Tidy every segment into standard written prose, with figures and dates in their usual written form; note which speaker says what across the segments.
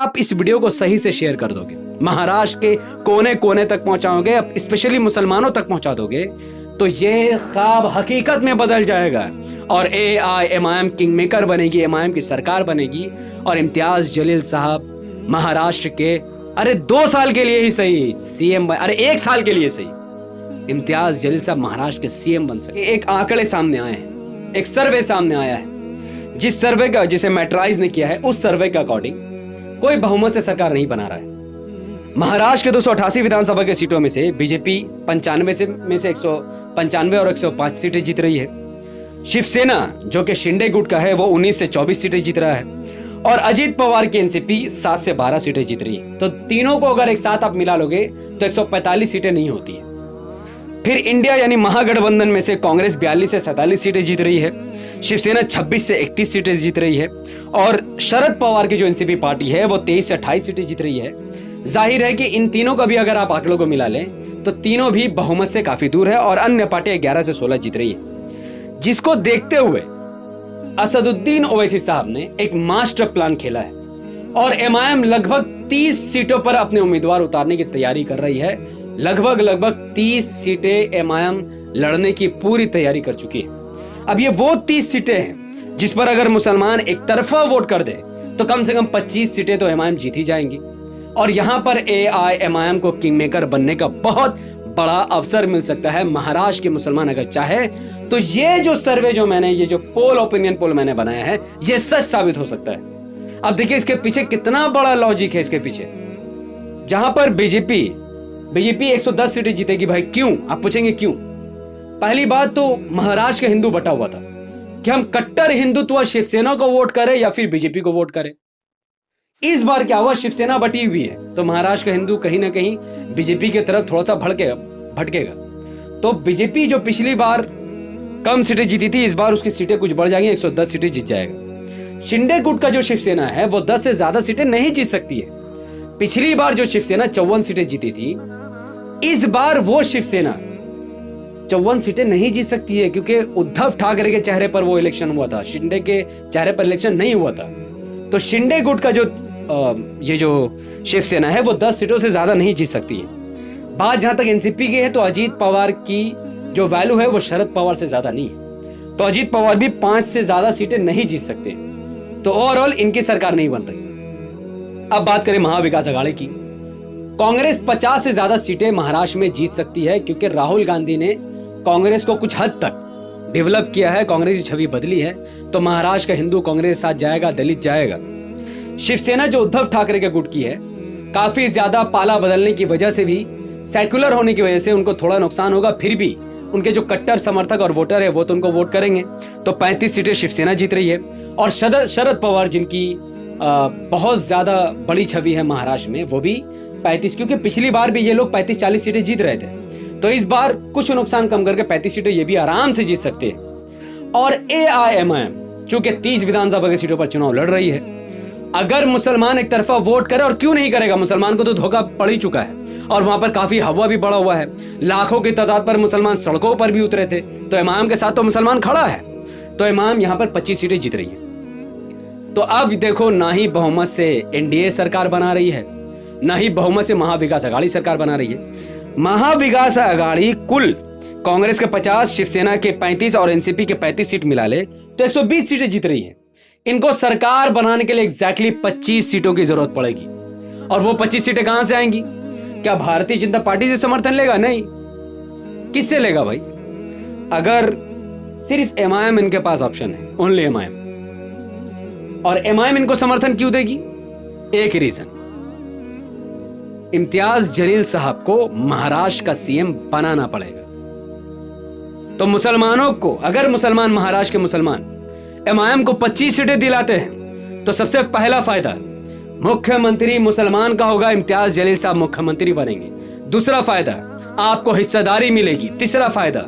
Speaker 1: आप इस वीडियो को सही से शेयर कर दोगे, महाराष्ट्र के कोने कोने तक पहुंचाओगे, स्पेशली मुसलमानों तक पहुंचा दोगे, तो ये ख्वाब हकीकत में बदल जाएगा और AIMIM किंग मेकर बनेगी, MIM की सरकार बनेगी और इम्तियाज जलील साहब महाराष्ट्र के 2 साल के लिए ही सही CM 1 साल के लिए सही इम्तियाज जलील साहब महाराष्ट्र के CM बन सके। एक आंकड़े सामने आए हैं, एक सर्वे सामने आया है, जिस सर्वे का जिसे मैट्राइज ने किया है उस सर्वे के अकॉर्डिंग कोई बहुमत से सरकार नहीं बना रहा है। महाराष्ट्र के 288 विधानसभा के सीटों में से बीजेपी 95 में से 195 और 105 सीटें जीत रही है। शिवसेना जो कि शिंदे गुट का है वो 19 से 24 सीटें जीत रहा है और अजीत पवार की एनसीपी 7 से 12 सीटें जीत रही है। तो तीनों को अगर एक साथ आप मिला लोगे तो 145 सीटें नहीं होती है। फिर इंडिया यानी महागठबंधन में से कांग्रेस 42 से 47 सीटें जीत रही है, शिवसेना 26 से 31 सीटें जीत रही है और शरद पवार की जो एनसीपी पार्टी है वो 23 से 28 सीटें जीत रही है। जाहिर है कि इन तीनों का भी अगर आप आंकड़ों को मिला लें तो तीनों भी बहुमत से काफी दूर है और अन्य पार्टियां 11 से 16 जीत रही है, जिसको देखते हुए असदुद्दीन ओवैसी साहब ने एक मास्टर प्लान खेला है और MIM लगभग 30 सीटों पर अपने उम्मीदवार उतारने की तैयारी कर रही है। लगभग 30 सीटें MIM लड़ने की पूरी तैयारी कर चुकी है। अब ये वो 30 सीटें हैं जिस पर अगर मुसलमान एक तरफा वोट कर दे तो कम से कम 25 सीटें तो MIM जीत ही जाएंगी और यहां पर AIMIM को किंग मेकर बनने का बहुत बड़ा अवसर मिल सकता है। महाराष्ट्र के मुसलमान अगर चाहे तो ये जो सर्वे जो मैंने ये जो ओपिनियन पोल मैंने बनाया है ये सच साबित हो सकता है। अब देखिए इसके पीछे कितना बड़ा लॉजिक है। इसके पीछे जहां पर बीजेपी 110 सीटें जीतेगी, भाई क्यों? आप पूछेंगे क्यों? पहली बात तो महाराष्ट्र का हिंदू बटा हुआ था कि हम कट्टर हिंदुत्व शिवसेना को वोट करें या फिर बीजेपी को वोट करें। इस बार क्या हुआ, शिवसेना बटी हुई है तो महाराष्ट्र का हिंदू कहीं ना कहीं बीजेपी की तरफ थोड़ा सा भटकेगा। तो बीजेपी जो पिछली बार कम सीटें जीती थी इस बार उसकी सीटें कुछ बढ़ जाएंगी, 110 सीटें जीत जाएगा। शिंदे गुट का जो शिवसेना है वो 10 से ज्यादा सीटें नहीं जीत सकती है। पिछली बार जो शिवसेना 54 सीटें जीती थी, इस बार वो शिवसेना 54 सीटें नहीं जीत सकती है क्योंकि उद्धव ठाकरे के चेहरे पर वो इलेक्शन हुआ था, शिंदे के चेहरे पर इलेक्शन नहीं हुआ था। तो शिंदे गुट का ये जो शिवसेना है वो 10 सीटों से ज्यादा नहीं जीत सकती है। बात जहां तक एनसीपी की है तो अजीत पवार की जो वैल्यू है वो शरद पवार से ज्यादा नहीं है, तो अजीत पवार भी 5 से ज्यादा सीटें नहीं जीत सकते। तो ओवरऑल इनकी सरकार नहीं बन रही। अब बात करें महाविकास अघाड़ी की, कांग्रेस 50 से ज्यादा सीटें महाराष्ट्र में जीत सकती है क्योंकि राहुल गांधी ने कांग्रेस को कुछ हद तक डेवलप किया है, कांग्रेस की छवि बदली है। तो महाराष्ट्र का हिंदू कांग्रेस के साथ जाएगा, दलित जाएगा। शिवसेना जो उद्धव ठाकरे के गुट की है, काफी ज्यादा पाला बदलने की वजह से भी, सेक्युलर होने की वजह से उनको थोड़ा नुकसान होगा, फिर भी उनके जो कट्टर समर्थक और वोटर है वो तो उनको वोट करेंगे। तो 35 सीटें शिवसेना जीत रही है और शरद पवार जिनकी बहुत ज्यादा बड़ी छवि है महाराष्ट्र में, वो भी 35, क्योंकि पिछली बार भी ये लोग 35-40 सीटें जीत रहे थे। तो इस बार कुछ नुकसान कम करके 35 सीटें ये भी आराम से जीत सकते हैं। और AIMIM चूंकि 30 विधानसभा की सीटों पर चुनाव लड़ रही है, अगर मुसलमान एक तरफा वोट करे, और क्यों नहीं करेगा, मुसलमान को तो धोखा पड़ ही चुका है और वहां पर काफी हवा भी बढ़ा हुआ है, लाखों की तादाद पर मुसलमान सड़कों पर भी उतरे थे। तो इमाम के साथ तो मुसलमान खड़ा है, तो इमाम यहां पर 25 सीटें जीत रही है। तो अब देखो, ना ही बहुमत से NDA सरकार बना रही है, ना ही बहुमत से महाविकास अघाड़ी सरकार बना रही है। महाविकास अघाड़ी कुल कांग्रेस के 50, शिवसेना के 35 और एनसीपी के 35 सीट मिला ले तो 120 सीटें जीत रही है। इनको सरकार बनाने के लिए एग्जैक्टली 25 सीटों की जरूरत पड़ेगी। और वो 25 सीटें कहां से आएंगी? क्या भारतीय जनता पार्टी से समर्थन लेगा? नहीं। किससे लेगा भाई? अगर सिर्फ MIM इनके पास ऑप्शन है, ओनली MIM, और MIM इनको समर्थन क्यों देगी? एक रीजन, इम्तियाज जलील साहब को महाराष्ट्र का CM बनाना पड़ेगा। तो मुसलमानों को, अगर मुसलमान, महाराष्ट्र के मुसलमान MIM को 25 सीटें दिलाते हैं तो सबसे पहला फायदा मुख्यमंत्री मुसलमान का होगा, इम्तियाज जलील साहब मुख्यमंत्री बनेंगे। दूसरा फायदा, आपको हिस्सेदारी मिलेगी। तीसरा फायदा,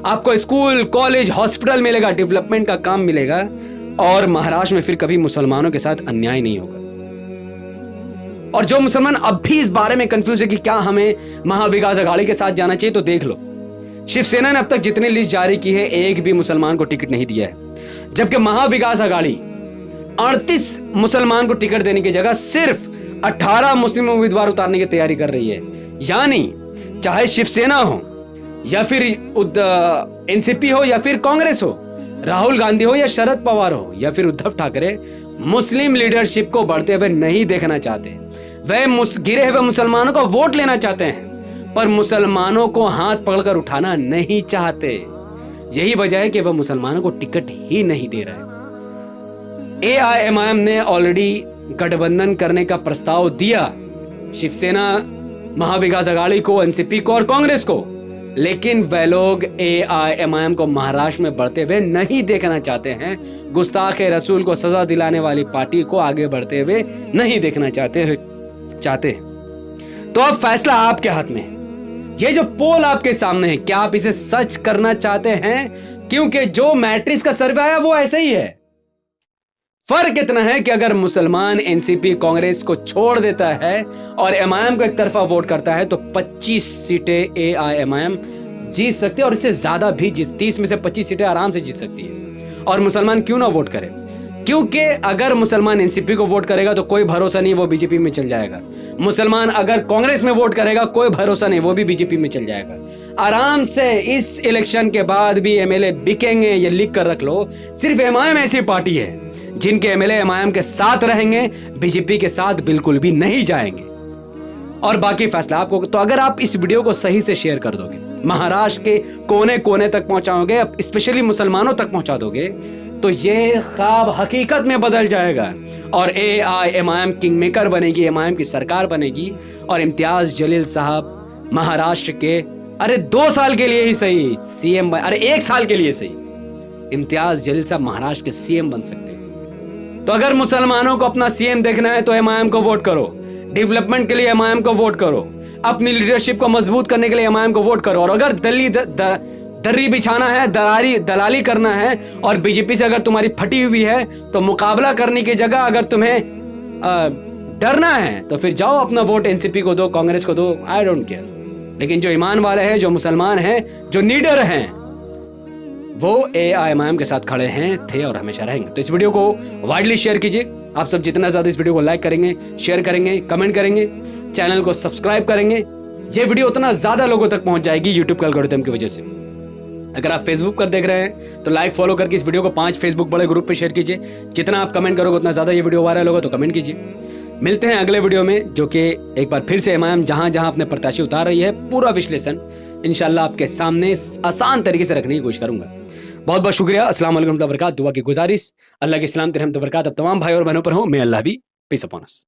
Speaker 1: आपको स्कूल, कॉलेज, हॉस्पिटल मिलेगा, डेवलपमेंट का काम मिलेगा और महाराष्ट्र में फिर कभी मुसलमानों के साथ अन्याय नहीं होगा। और जो मुसलमान अब भी इस बारे में कंफ्यूज है कि क्या हमें महाविकास अघाड़ी के साथ जाना चाहिए, तो देख लो, शिवसेना ने अब तक जितनी लिस्ट जारी की है एक भी मुसलमान को टिकट नहीं दिया है, जबकि महाविकास अघाड़ी 38 मुसलमान को टिकट देने की जगह सिर्फ 18 मुस्लिम उम्मीदवार उतारने की तैयारी कर रही है। यानी चाहे शिवसेना हो या फिर एनसीपी हो या फिर कांग्रेस हो, राहुल गांधी हो या शरद पवार हो या फिर उद्धव ठाकरे, मुस्लिम लीडरशिप को बढ़ते हुए नहीं देखना चाहते। वह गिरे हुए मुसलमानों को वोट लेना चाहते हैं, पर मुसलमानों को हाथ पकड़कर उठाना नहीं चाहते। यही वजह है कि वह मुसलमानों को टिकट ही नहीं दे रहे। एआईएमआईएम ने ऑलरेडी गठबंधन करने का प्रस्ताव दिया, शिवसेना, महाविकास आघाड़ी को, एनसीपी को और कांग्रेस को, लेकिन वह लोग एआईएमआईएम को महाराष्ट्र में बढ़ते हुए नहीं देखना चाहते हैं। गुस्ताख रसूल को सजा दिलाने वाली पार्टी को आगे बढ़ते हुए नहीं देखना चाहते। तो अब फैसला आपके हाथ में है। ये जो पोल आपके सामने है, क्या आप इसे सच करना चाहते हैं? क्योंकि जो मैट्रिक्स का सर्वे आया वो ऐसे ही है। फर्क इतना है कि अगर मुसलमान एनसीपी कांग्रेस को छोड़ देता है और एमआईएम को एक तरफा वोट करता है तो 25 सीटें एआईएमआईएम जीत सकती है, और इससे ज्यादा भी 30 में से 25 सीटें आराम से जीत सकती है। और मुसलमान क्यों ना वोट करे? क्योंकि अगर मुसलमान एनसीपी को वोट करेगा तो कोई भरोसा नहीं वो बीजेपी में चल जाएगा। मुसलमान अगर कांग्रेस में वोट करेगा कोई भरोसा नहीं वो भी बीजेपी में चल जाएगा। आराम से इस इलेक्शन के बाद भी एमएलए बिकेंगे, ये लिख कर रख लो। सिर्फ एमआईएम ऐसी पार्टी है जिनके एमएलए एमआईएम के साथ रहेंगे, बीजेपी के साथ बिल्कुल भी नहीं जाएंगे। और बाकी फैसला आपको। तो अगर आप इस वीडियो को सही से शेयर कर दोगे, महाराष्ट्र के कोने कोने तक पहुंचाओगे, स्पेशली मुसलमानों तक पहुंचा दोगे, तो ये ख्वाब हकीकत में बदल जाएगा और एआईएमआईएम किंग मेकर बनेगी, एमआईएम की सरकार बनेगी। और इम्तियाज जलील साहब महाराष्ट्र के 2 साल के लिए ही सही सीएम, 1 साल के लिए सही, इम्तियाज जलील साहब महाराष्ट्र के सीएम बन सकते हैं। तो अगर मुसलमानों को अपना सीएम देखना है तो एमआईएम को वोट करो, डेवलपमेंट के लिए एमआईएम को वोट करो, अपनी लीडरशिप को मजबूत करने के लिए एमआईएम को वोट करो। और अगर दर्री बिछाना है, दलाली करना है और बीजेपी से अगर तुम्हारी फटी हुई है तो मुकाबला करने की जगह अगर तुम्हें डरना है तो फिर जाओ अपना वोट एनसीपी को दो, कांग्रेस को दो, आई डोंट केयर। लेकिन जो ईमान वाले हैं, जो मुसलमान हैं, जो नीडर हैं, वो एआईएमआईएम के साथ खड़े हैं, थे और हमेशा रहेंगे। तो इस वीडियो को वाइडली शेयर कीजिए। आप सब जितना ज्यादा इस वीडियो को लाइक करेंगे, शेयर करेंगे, कमेंट करेंगे, चैनल को सब्सक्राइब करेंगे, ये वीडियो उतना ज्यादा लोगों तक पहुंच जाएगी यूट्यूब के एल्गोरिथम की वजह से। अगर आप फेसबुक पर देख रहे हैं तो लाइक फॉलो करके इस वीडियो को 5 फेसबुक बड़े ग्रुप पे शेयर कीजिए। जितना आप कमेंट करोगे उतना ज्यादा ये वीडियो वायरल होगा, तो कमेंट कीजिए। मिलते हैं अगले वीडियो में, जो कि एक बार फिर से एमआईएम जहां जहां अपने प्रत्याशी उतार रही है, पूरा विश्लेषण इंशाल्लाह आपके सामने आसान तरीके से रखने की कोशिश करूंगा। बहुत बहुत शुक्रिया। अस्सलाम वालेकुम व बरकात। दुआ की गुजारिश, अल्लाह के इस्लाम रहमत बरकात अब तमाम भाई और बहनों पर हो। मैं अल्लाह भी पीस अपॉन अस।